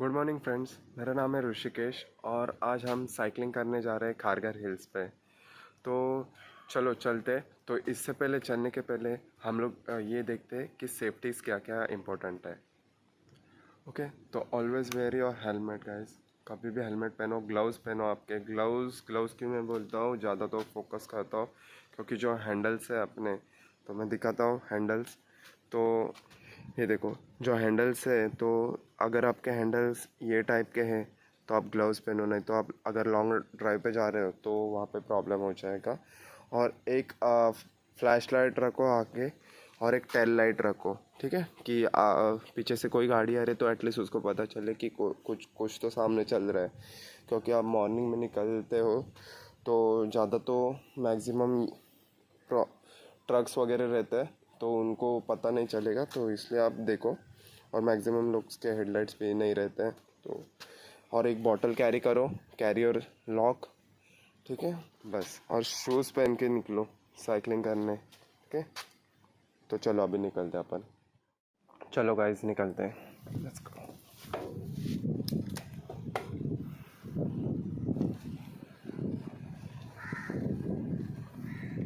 Good morning friends, मेरा नाम है ऋषिकेश और आज हम साइकिलिंग करने जा रहे हैं खारघर हिल्स पे। तो चलो चलते। तो इससे पहले चलने के पहले हम लोग ये देखते हैं कि सेफ्टीज़ क्या क्या इम्पोर्टेंट है। ओके, तो always wear your helmet guys. कभी भी हेलमेट पहनो, ग्लव्स पहनो। आपके ग्लव्स क्यों मैं बोलता हूँ, ज़्यादा तो फोकस करता हूँ क्योंकि जो हैंडल्स है अपने, तो मैं दिखाता हूँ हैंडल्स। तो ये देखो, जो हैंडल्स है, तो अगर आपके हैंडल्स ये टाइप के हैं तो आप ग्लव्स पहनो, नहीं तो आप अगर लॉन्ग ड्राइव पे जा रहे हो तो वहाँ पे प्रॉब्लम हो जाएगा। और एक फ्लैश लाइट रखो आगे और एक टेल लाइट रखो, ठीक है, कि पीछे से कोई गाड़ी आ रही है तो एटलीस्ट उसको पता चले कि कुछ तो सामने चल रहा है। क्योंकि आप मॉर्निंग में निकलते हो तो ज़्यादा तो मैक्सिमम ट्रक्स वगैरह रहते हैं तो उनको पता नहीं चलेगा, तो इसलिए आप देखो। और मैक्सिमम लोग के हेडलाइट्स भी नहीं रहते हैं तो। और एक बॉटल कैरी करो, कैरियर लॉक, ठीक है, बस। और शूज़ पहन के निकलो साइकिलिंग करने, ठीक है। तो चलो अभी निकलते हैं अपन। चलो गाइस निकलते हैं, लेट्स गो।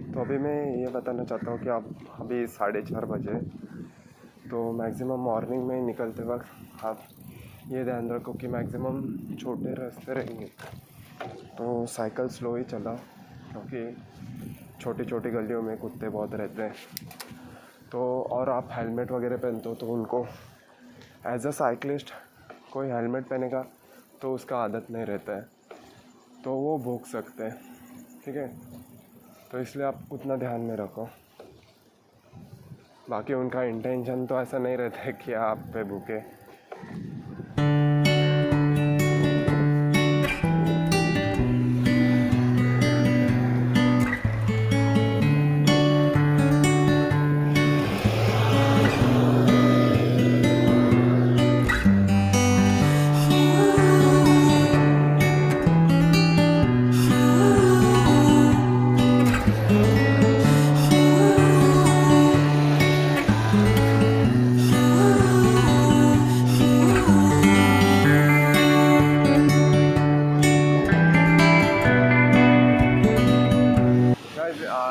तो अभी मैं ये बताना चाहता हूँ कि आप अभी 4:30 बजे, तो मैक्सिमम मॉर्निंग में निकलते वक्त आप ये ध्यान रखो कि मैक्सिमम छोटे रास्ते रहेंगे तो साइकिल स्लो ही चलाओ, क्योंकि छोटी छोटी गलियों में कुत्ते बहुत रहते हैं। तो और आप हेलमेट वगैरह पहनते हो तो उनको, एज अ साइकिलिस्ट कोई हेलमेट पहनेगा तो उसका आदत नहीं रहता है तो वो भूख सकते हैं, ठीक है। तो इसलिए आप उतना ध्यान में रखो। बाकी उनका इंटेंशन तो ऐसा नहीं रहता है कि आप पे भूखे।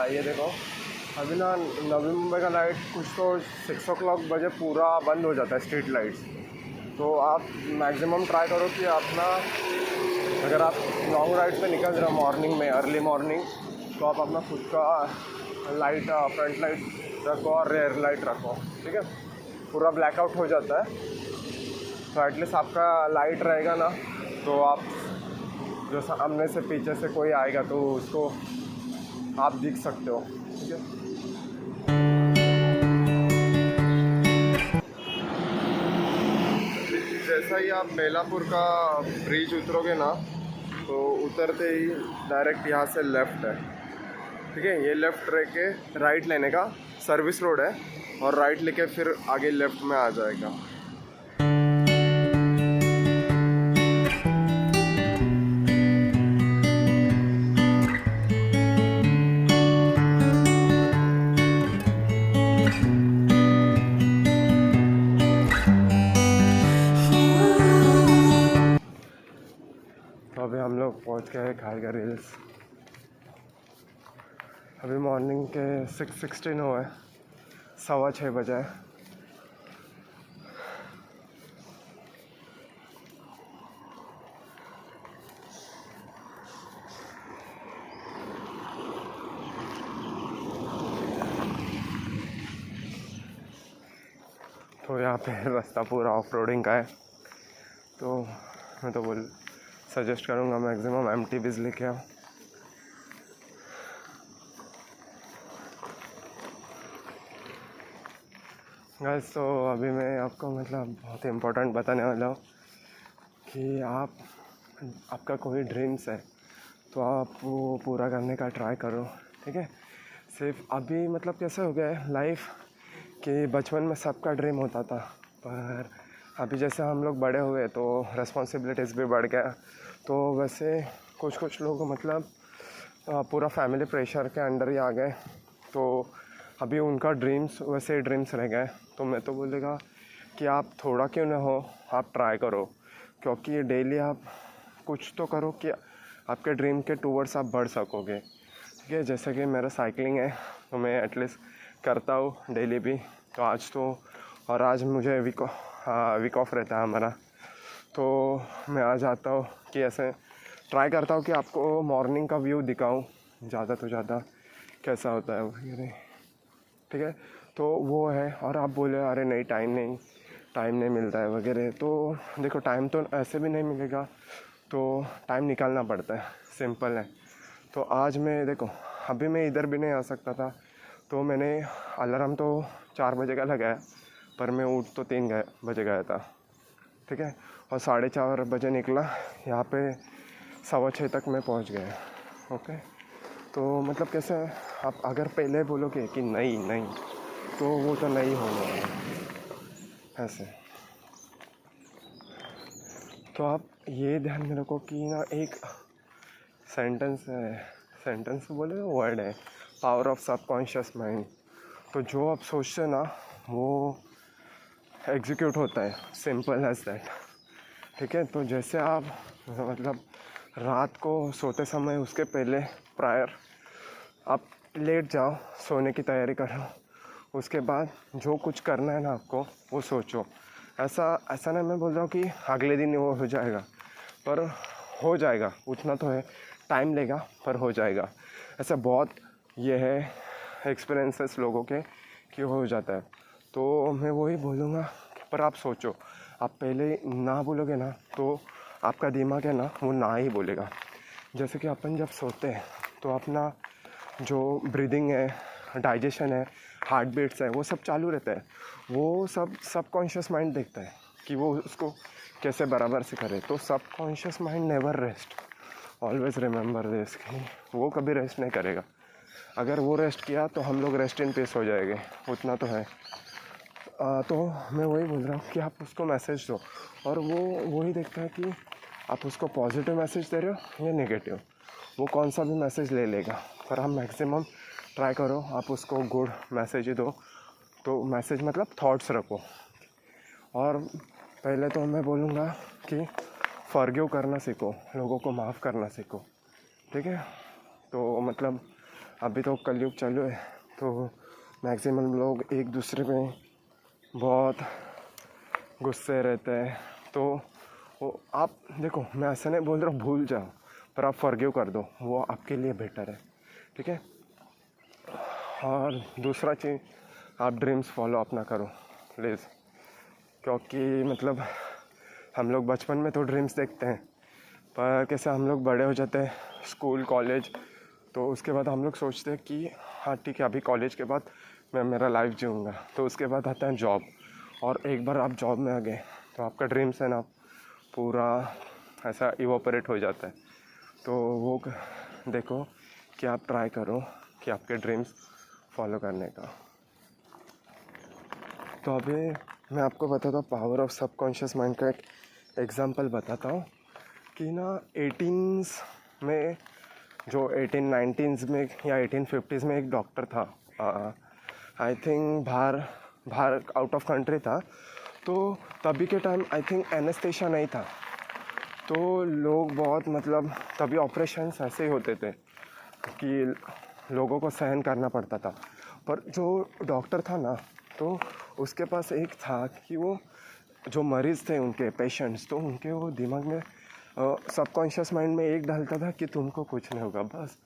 ये देखो, अभी ना नवी मुंबई का लाइट कुछ तो 6 o'clock बजे पूरा बंद हो जाता है, स्ट्रीट लाइट्स। तो आप मैक्सिमम ट्राई करो कि अपना, अगर आप लॉन्ग राइड पे निकल रहे हो मॉर्निंग में, अर्ली मॉर्निंग, तो आप अपना खुद का लाइट, फ्रंट लाइट रखो और रेयर लाइट रखो, ठीक है। पूरा ब्लैकआउट हो जाता है तो एटलीस्ट आपका लाइट रहेगा ना, तो आप जो सामने से पीछे से कोई आएगा तो उसको आप दिख सकते हो, ठीक है। जैसा ही आप बेलापुर का ब्रिज उतरोगे ना, तो उतरते ही डायरेक्ट यहाँ से लेफ़्ट है, ठीक है। ये लेफ़्ट रह के राइट लेने का, सर्विस रोड है, और राइट लेके फिर आगे लेफ़्ट में आ जाएगा। तो अभी हम लोग पहुँच गए खारघर हिल्स। अभी मॉर्निंग के 6:16 हुए, 6:15 बजे। तो यहाँ पे रास्ता पूरा ऑफ रोडिंग का है, तो मैं तो सजेस्ट करूँगा मैक्सिमम MTBs लेके आओ। गाइस, तो अभी मैं आपको मतलब बहुत इम्पोर्टेंट बताने वाला हूँ कि आपका कोई ड्रीम्स है तो आप वो पूरा करने का ट्राई करो, ठीक है। सिर्फ अभी मतलब कैसे हो गया है लाइफ कि बचपन में सबका ड्रीम होता था, पर अभी जैसे हम लोग बड़े हुए तो रिस्पॉन्सिबिलिटीज़ भी बढ़ गया। तो वैसे कुछ लोग मतलब पूरा फैमिली प्रेशर के अंडर ही आ गए, तो अभी उनका ड्रीम्स वैसे ड्रीम्स रह गए। तो मैं तो बोलेगा कि आप थोड़ा क्यों ना हो, आप ट्राई करो, क्योंकि डेली आप कुछ तो करो कि आपके ड्रीम के टूवर्ड्स आप बढ़ सकोगे। ठीक है, जैसे कि मेरा साइकिलिंग है तो मैं एटलीस्ट करता हूँ डेली भी। तो आज तो और आज मुझे वीक ऑफ रहता है हमारा, तो मैं आ जाता हूँ कि ऐसे ट्राई करता हूँ कि आपको मॉर्निंग का व्यू दिखाऊँ ज़्यादा तो ज़्यादा कैसा होता है वगैरह। ठीक है, तो वो है। और आप बोले अरे नहीं टाइम नहीं मिलता है वगैरह, तो देखो टाइम तो ऐसे भी नहीं मिलेगा, तो टाइम निकालना पड़ता है, सिंपल है। तो आज मैं देखो अभी मैं इधर भी नहीं आ सकता था, तो मैंने अलार्म तो 4 बजे का लगाया, पर मैं उठ तो 3 बजे गया था। ठीक है, और 4:30 बजे निकला, यहाँ पे 6:15 तक मैं पहुँच गया। ओके, तो मतलब कैसे आप अगर पहले बोलोगे कि नहीं तो वो तो नहीं होगा ऐसे। तो आप ये ध्यान में रखो कि ना एक सेंटेंस बोले वर्ड है, पावर ऑफ सबकॉन्शियस माइंड। तो जो आप सोचते ना वो एग्जीक्यूट होता है, सिंपल एज दैट। ठीक है, तो जैसे आप मतलब रात को सोते समय उसके पहले प्रायर आप लेट जाओ, सोने की तैयारी करो, उसके बाद जो कुछ करना है ना आपको वो सोचो। ऐसा नहीं मैं बोल रहा हूँ कि अगले दिन वो हो जाएगा, पर हो जाएगा, उतना तो है, टाइम लेगा पर हो जाएगा। ऐसा बहुत ये है एक्सपीरियंसेस लोगों के कि हो जाता है। तो मैं वही बोलूँगा, पर आप सोचो, आप पहले ना बोलोगे ना तो आपका दिमाग है ना वो ना ही बोलेगा। जैसे कि अपन जब सोते हैं तो अपना जो ब्रीदिंग है, डाइजेशन है, हार्ट बीट्स है, वो सब चालू रहता है। वो सब सबकॉन्शियस माइंड देखता है कि वो उसको कैसे बराबर से करे। तो subconscious mind never rest, always remember this कि वो कभी रेस्ट नहीं करेगा। अगर वो रेस्ट किया तो हम लोग रेस्ट इन पीस हो जाएंगे, उतना तो है। तो मैं वही बोल रहा हूँ कि आप उसको मैसेज दो, और वो वही देखता है कि आप उसको पॉजिटिव मैसेज दे रहे हो या नेगेटिव। वो कौन सा भी मैसेज ले लेगा, पर हम मैक्सिमम ट्राई करो आप उसको गुड मैसेज ही दो। तो मैसेज मतलब थॉट्स रखो। और पहले तो मैं बोलूँगा कि फॉरगिव करना सीखो, लोगों को माफ़ करना सीखो। ठीक है, तो मतलब अभी तो कलयुग चालू है, तो मैक्सिमम लोग एक दूसरे में बहुत गुस्से रहते हैं। तो वो आप देखो, मैं ऐसा नहीं बोल रहा हूँ भूल जाओ, पर आप फॉरगिव कर दो, वो आपके लिए बेटर है। ठीक है, और दूसरा चीज़, आप ड्रीम्स फॉलो अपना करो प्लीज़, क्योंकि मतलब हम लोग बचपन में तो ड्रीम्स देखते हैं, पर कैसे हम लोग बड़े हो जाते हैं, स्कूल कॉलेज, तो उसके बाद हम लोग सोचते हैं कि हाँ ठीक है, अभी कॉलेज के बाद मैं मेरा लाइफ जीऊँगा। तो उसके बाद आता है जॉब, और एक बार आप जॉब में आ गए तो आपका ड्रीम्स है ना पूरा ऐसा इवोपरेट हो जाता है। तो वो देखो कि आप ट्राई करो कि आपके ड्रीम्स फॉलो करने का। तो अभी मैं आपको बताता हूँ पावर ऑफ सबकॉन्शियस माइंड का एक एग्जांपल बताता हूँ कि ना 18s में, जो 1890s में या 1850s में एक डॉक्टर था, आई थिंक बाहर आउट ऑफ कंट्री था। तो तभी के टाइम आई थिंक एनेस्थेशिया नहीं था, तो लोग बहुत मतलब तभी ऑपरेशंस ऐसे ही होते थे कि लोगों को सहन करना पड़ता था। पर जो डॉक्टर था ना, तो उसके पास एक था कि वो जो मरीज़ थे उनके पेशेंट्स, तो उनके वो दिमाग में सबकॉन्शियस माइंड में एक डालता था कि तुमको कुछ नहीं होगा, बस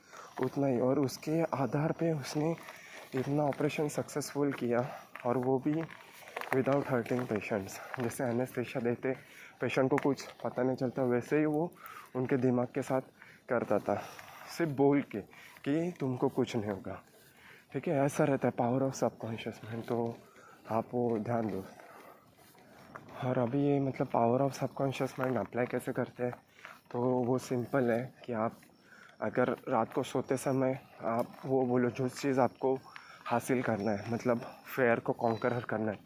उतना ही। और उसके आधार पे उसने इतना ऑपरेशन सक्सेसफुल किया, और वो भी विदाउट हर्टिंग पेशेंट्स। जैसे एनेस्थेशिया देते पेशेंट को कुछ पता नहीं चलता, वैसे ही वो उनके दिमाग के साथ करता था, सिर्फ बोल के कि तुमको कुछ नहीं होगा। ठीक है, ऐसा रहता है पावर ऑफ सबकॉन्शियस माइंड, तो आप वो ध्यान दो। और अभी ये मतलब power of subconscious mind apply कैसे करते हैं, तो वो सिंपल है कि आप अगर रात को सोते समय आप वो बोलो जो चीज़ आपको हासिल करना है, मतलब फेयर को कॉन्करर करना है,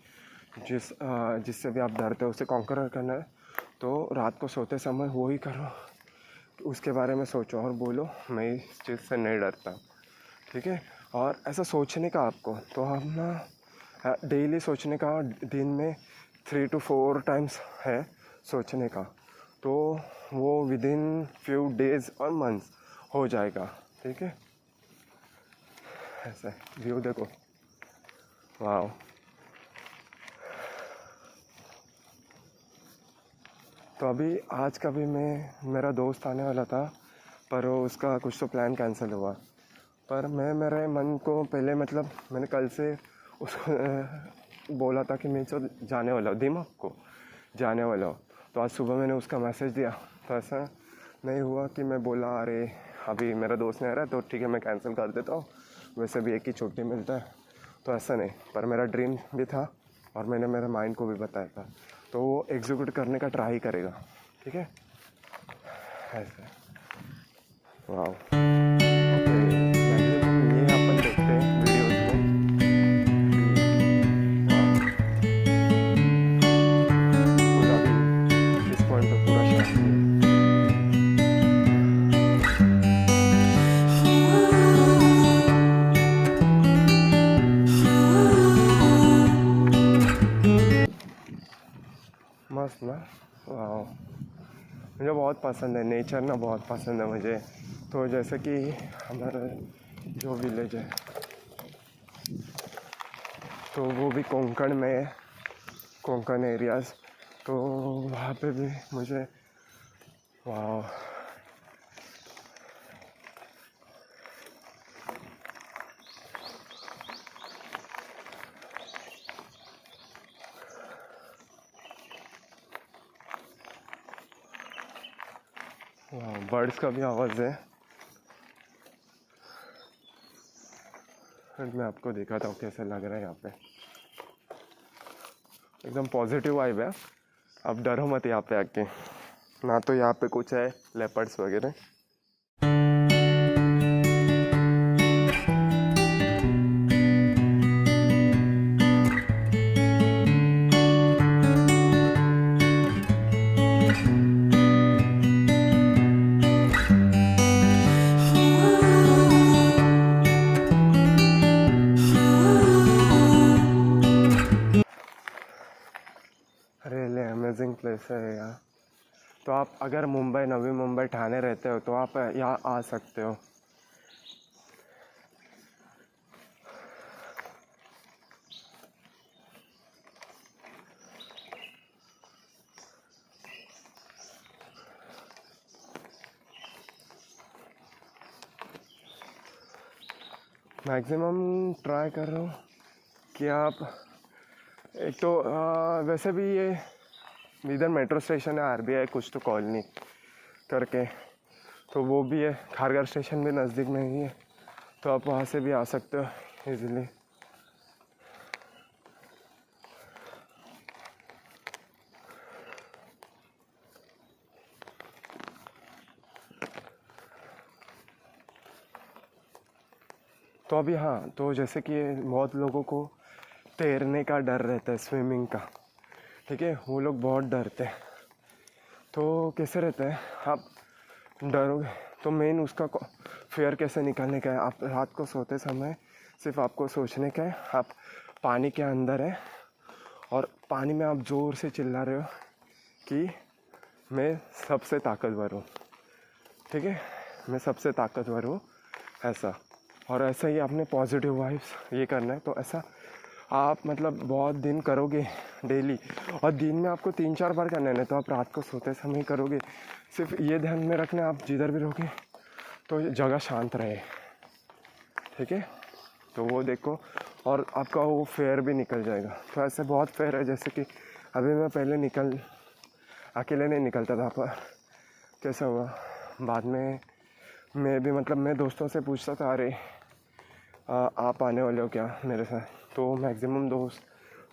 जिससे भी आप डरते हो उसे कॉन्करर करना है, तो रात को सोते समय वो ही करो, उसके बारे में सोचो और बोलो मैं इस चीज़ से नहीं डरता। ठीक है, और ऐसा सोचने का आपको, तो हम ना डेली सोचने का, दिन में 3 to 4 टाइम्स है सोचने का। तो वो विदिन फ्यू डेज़ और मंथ्स हो जाएगा, ठीक है। ऐसा व्यू देखो, वाह। तो अभी आज का भी मेरा दोस्त आने वाला था, पर उसका कुछ तो प्लान कैंसिल हुआ। पर मेरे मन को पहले मतलब मैंने कल से उसको बोला था कि मैं तो जाने वाला हूँ, दिमाग को जाने वाला हूँ। तो आज सुबह मैंने उसका मैसेज दिया, तो ऐसा नहीं हुआ कि मैं बोला अरे अभी मेरा दोस्त नहीं आ रहा है तो ठीक है मैं कैंसिल कर देता हूँ, वैसे भी एक ही छुट्टी मिलता है। तो ऐसा नहीं, पर मेरा ड्रीम भी था और मैंने मेरे माइंड को भी बताया था, तो वो एग्जीक्यूट करने का ट्राई करेगा, ठीक है। ऐसा वाह। ओके, मैक्सिमम ये अपन देखते हैं वीडियोस में। पूरा भी इस पॉइंट पे पूरा शांति है। मस्त ना, वाह। मुझे बहुत पसंद है नेचर ना, बहुत पसंद है मुझे। तो जैसे कि हमारा जो विलेज है तो वो भी कोंकण में है, कोंकण एरियाज़, तो वहाँ पे भी मुझे वाह। बर्ड्स का भी आवाज़ है। मैं आपको दिखाता हूँ कैसे लग रहा है यहाँ पे, एकदम पॉजिटिव वाइब है। अब डरो मत यहाँ पे आके, ना तो यहाँ पे कुछ है लेपर्ड्स वगैरह। रियली अमेजिंग प्लेस है यहाँ। तो आप अगर मुंबई, नवी मुंबई, ठाणे रहते हो तो आप यहाँ आ सकते हो। मैक्सिमम ट्राई कर रहा हूँ कि आप एक तो वैसे भी ये इधर मेट्रो स्टेशन है, आरबीआई कुछ तो कॉलोनी करके, तो वो भी है। खारघर स्टेशन भी नज़दीक में ही है, तो आप वहाँ से भी आ सकते हो इजीली। तो अभी हाँ, तो जैसे कि बहुत लोगों को तैरने का डर रहता है, स्विमिंग का, ठीक है, वो लोग बहुत डरते हैं। तो कैसे रहता है, आप डरोगे तो मेन उसका फेयर कैसे निकालने का है। आप रात को सोते समय सिर्फ आपको सोचने का है, आप पानी के अंदर है और पानी में आप ज़ोर से चिल्ला रहे हो कि मैं सबसे ताकतवर हूँ, ठीक है, मैं सबसे ताकतवर हूँ, ऐसा। और ऐसा ही आपने पॉजिटिव वाइब्स ये करना है। तो ऐसा आप मतलब बहुत दिन करोगे डेली, और दिन में आपको 3-4 बार करना है, तो आप रात को सोते समय करोगे। सिर्फ ये ध्यान में रखना, आप जिधर भी रहोगे तो जगह शांत रहे, ठीक है। तो वो देखो, और आपका वो फेयर भी निकल जाएगा। तो ऐसे बहुत फेयर है, जैसे कि अभी मैं पहले अकेले नहीं निकलता था, पर कैसा हुआ बाद में मैं भी मतलब मैं दोस्तों से पूछता था, अरे आप आने वाले हो क्या मेरे साथ, तो मैक्सिमम दोस्त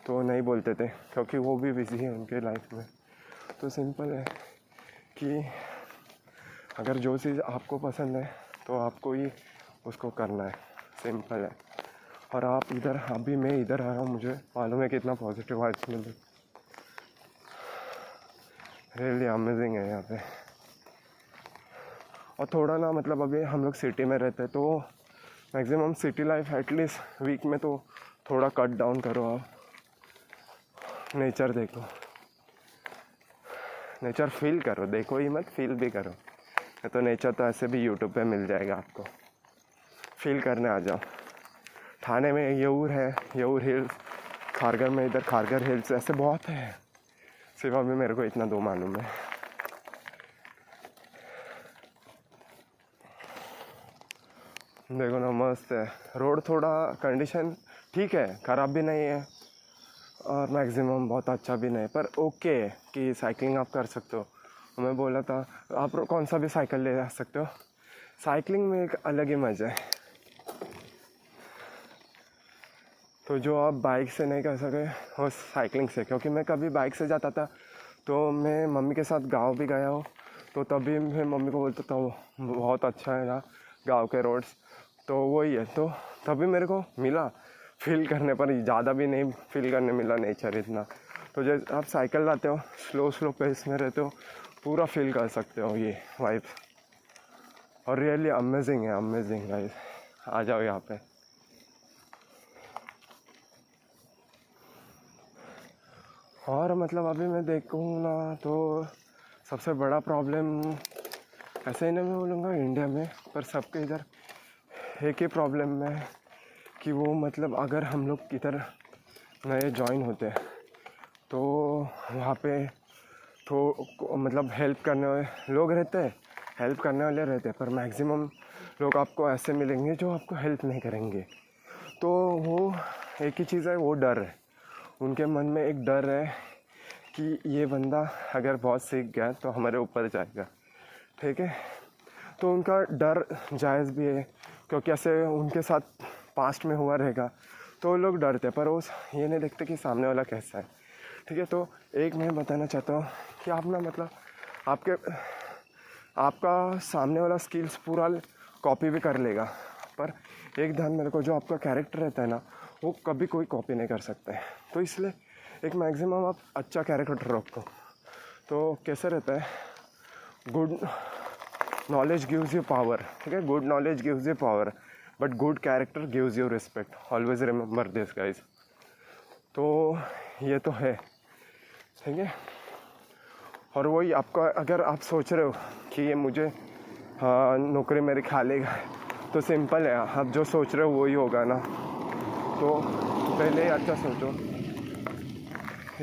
तो नहीं बोलते थे क्योंकि वो भी बिज़ी है उनके लाइफ में। तो सिंपल है कि अगर जो चीज़ आपको पसंद है तो आपको ही उसको करना है, सिंपल है। और आप इधर, अभी मैं इधर आया हूँ, मुझे मालूम है कितना पॉजिटिव वाइब्स मिल रही, रियली अमेजिंग है यहाँ पे। और थोड़ा ना मतलब अभी हम लोग सिटी में रहते हैं, तो maximum city life at least week में तो थोड़ा कट डाउन करो, आप नेचर देखो, नेचर फील करो, देखो ही मत, फील भी करो। तो नेचर तो ऐसे भी यूट्यूब पे मिल जाएगा आपको, फील करने आ जाओ। ठाणे में येऊर है, येऊर हिल्स, खारघर में इधर खारघर हिल्स, ऐसे बहुत है, सिर्फ अभी मेरे को इतना 2 मालूम है। देखो ना, मस्त है रोड, थोड़ा कंडीशन ठीक है, ख़राब भी नहीं है और मैक्सिमम बहुत अच्छा भी नहीं, पर ओके कि साइकिलिंग आप कर सकते हो। मैं बोला था आप कौन सा भी साइकिल ले जा सकते हो, साइकिलिंग में एक अलग ही मज़ा है। तो जो आप बाइक से नहीं कर सके वो साइकिलिंग से, क्योंकि मैं कभी बाइक से जाता था तो मैं मम्मी के साथ गांव भी गया हूँ, तो तभी मैं मम्मी को बोलता था बहुत अच्छा है ना गांव के रोड्स, तो वही है। तो तभी मेरे को मिला फील करने पर, ज़्यादा भी नहीं फील करने मिला नेचर इतना। तो जैसे आप साइकिल लाते हो, स्लो पेस में रहते हो, पूरा फील कर सकते हो ये वाइब, और रियली अमेजिंग है, अमेजिंग गाइस। आ जाओ यहाँ पे। और मतलब अभी मैं देखूँ ना तो सबसे बड़ा प्रॉब्लम ऐसे ही नहीं मैं बोलूँगा इंडिया में, पर सबके इधर एक ही प्रॉब्लम है कि वो मतलब अगर हम लोग इधर नए ज्वाइन होते हैं तो वहाँ पे तो मतलब हेल्प करने वाले लोग रहते हैं, हेल्प करने वाले रहते हैं, पर मैक्सिमम लोग आपको ऐसे मिलेंगे जो आपको हेल्प नहीं करेंगे। तो वो एक ही चीज़ है, वो डर है, उनके मन में एक डर है कि ये बंदा अगर बहुत सीख गया तो हमारे ऊपर जाएगा, ठीक है। तो उनका डर जायज़ भी है, क्योंकि ऐसे उनके साथ पास्ट में हुआ रहेगा, तो वो लोग डरते, पर वो ये नहीं देखते कि सामने वाला कैसा है, ठीक है। तो एक मैं बताना चाहता हूँ कि आप ना मतलब आपका सामने वाला स्किल्स पूरा कॉपी भी कर लेगा, पर एक ध्यान मेरे को, जो आपका कैरेक्टर रहता है ना वो कभी कोई कॉपी नहीं कर सकता है। तो इसलिए एक मैक्सिमम आप अच्छा कैरेक्टर रखो। तो कैसे रहता है, good knowledge gives you power, ठीक है, good knowledge gives you power, but good character gives you respect, always remember this guys. तो ये तो है, ठीक है। और वही आपका, अगर आप सोच रहे हो कि ये मुझे नौकरी मेरी खा लेगा, तो सिंपल है, आप जो सोच रहे हो वही होगा ना, तो पहले ही अच्छा सोचो।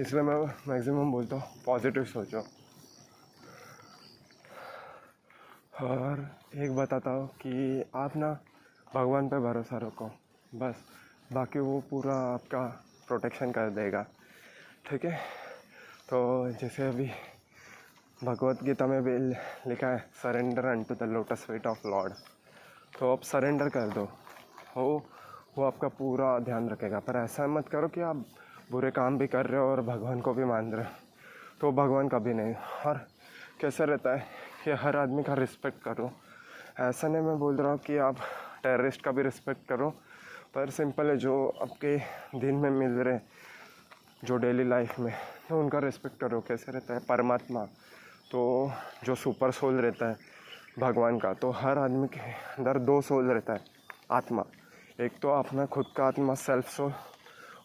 इसलिए मैं मैक्सिमम बोलता हूँ पॉजिटिव सोचो। और एक बताता हूँ कि आप ना भगवान पे भरोसा रखो बस, बाकी वो पूरा आपका प्रोटेक्शन कर देगा, ठीक है। तो जैसे अभी भगवत गीता में भी लिखा है, surrender unto the lotus feet of Lord. तो आप सरेंडर कर दो, वो आपका पूरा ध्यान रखेगा। पर ऐसा मत करो कि आप बुरे काम भी कर रहे हो और भगवान को भी मान रहे हो, तो भगवान कभी नहीं। और कैसा रहता है कि हर आदमी का रिस्पेक्ट करो, ऐसा नहीं मैं बोल रहा हूँ कि आप टेररिस्ट का भी रिस्पेक्ट करो, पर सिंपल है, जो आपके दिन में मिल रहे जो डेली लाइफ में, तो उनका रिस्पेक्ट करो। कैसे रहता है परमात्मा, तो जो सुपर सोल रहता है भगवान का, तो हर आदमी के अंदर 2 सोल रहता है, आत्मा, एक तो अपना खुद का आत्मा सेल्फ सोल,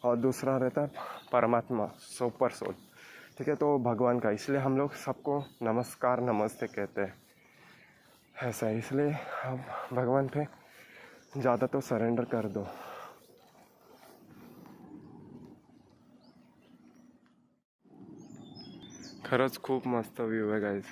और दूसरा रहता है परमात्मा सुपर सोल, ठीक है, तो भगवान का। इसलिए हम लोग सबको नमस्कार नमस्ते कहते हैं, ऐसा है। इसलिए आप भगवान पे ज़्यादा तो सरेंडर कर दो। खरंच खूप मस्त व्ह्यू आहे गाईज।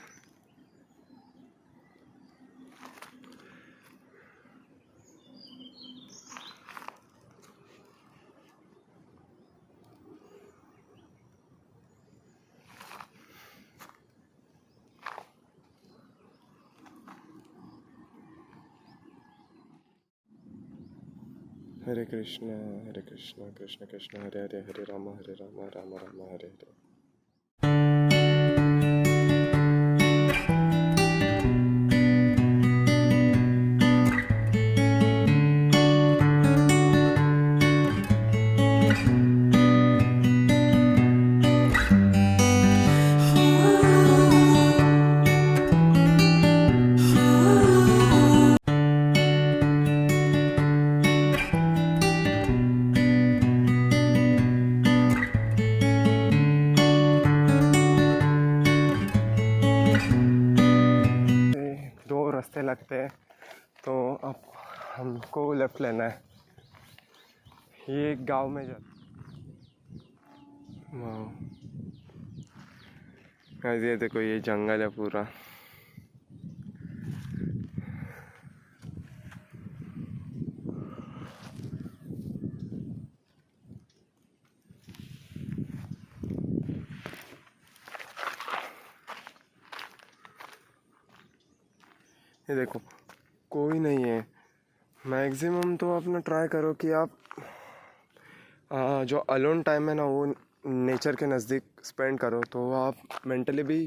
हरे कृष्ण कृष्ण कृष्ण हरे हरे, हरे राम राम राम हरे हरे। रास्ते लगते हैं, तो अब हमको लेफ़्ट लेना है। ये एक गांव में जाता। गाइस ये देखो, ये जंगल है पूरा। ये देखो कोई नहीं है। मैक्सिमम तो अपना ट्राई करो कि आप जो अलोन टाइम है ना वो नेचर के नज़दीक स्पेंड करो, तो आप मेंटली भी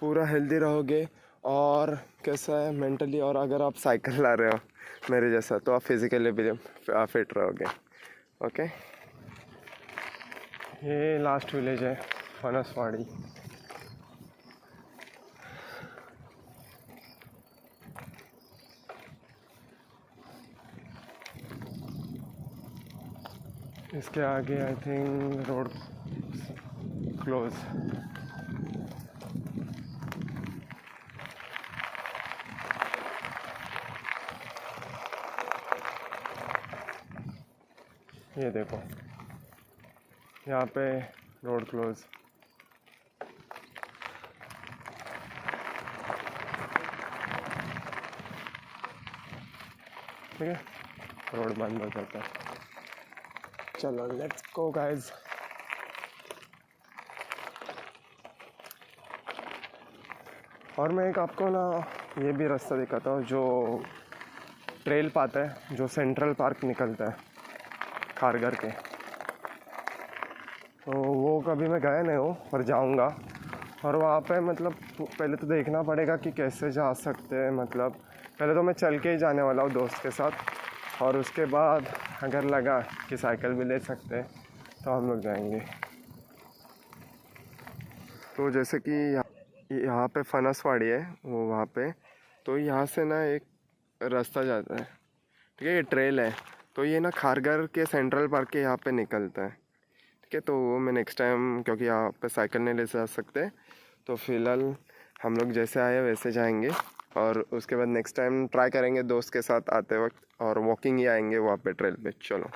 पूरा हेल्दी रहोगे। और कैसा है मेंटली, और अगर आप साइकिल ला रहे हो मेरे जैसा, तो आप फिज़िकली भी फिट रहोगे। ओके, ये लास्ट विलेज है फनसवाड़ी। इसके आगे आई थिंक रोड क्लोज। ये देखो यहाँ पे रोड क्लोज। ठीक है, रोड बंद हो जाता है। चलो लेट्स गो गाइस। और मैं एक आपको ना ये भी रास्ता दिखाता हूँ, जो ट्रेल पाता है, जो सेंट्रल पार्क निकलता है खारघर के। तो वो कभी मैं गया नहीं हूँ, पर जाऊँगा। और वहाँ पे मतलब पहले तो देखना पड़ेगा कि कैसे जा सकते हैं। मतलब पहले तो मैं चल के ही जाने वाला हूँ दोस्त के साथ, और उसके बाद अगर लगा कि साइकिल भी ले सकते हैं तो हम लोग जाएंगे। तो जैसे कि यहाँ पे फनसवाड़ी है वो वहाँ पे, तो यहाँ से ना एक रास्ता जाता है। ठीक है, ये ट्रेल है, तो ये ना खारघर के सेंट्रल पार्क के यहाँ पे निकलता है। ठीक है, तो वो मैं नेक्स्ट टाइम, क्योंकि यहाँ पे साइकिल नहीं ले जा सकते, तो फिलहाल हम लोग जैसे आए वैसे जाएंगे। और उसके बाद नेक्स्ट टाइम ट्राई करेंगे दोस्त के साथ आते वक्त, और वॉकिंग ही आएंगे वहाँ पे ट्रेल पे। चलो।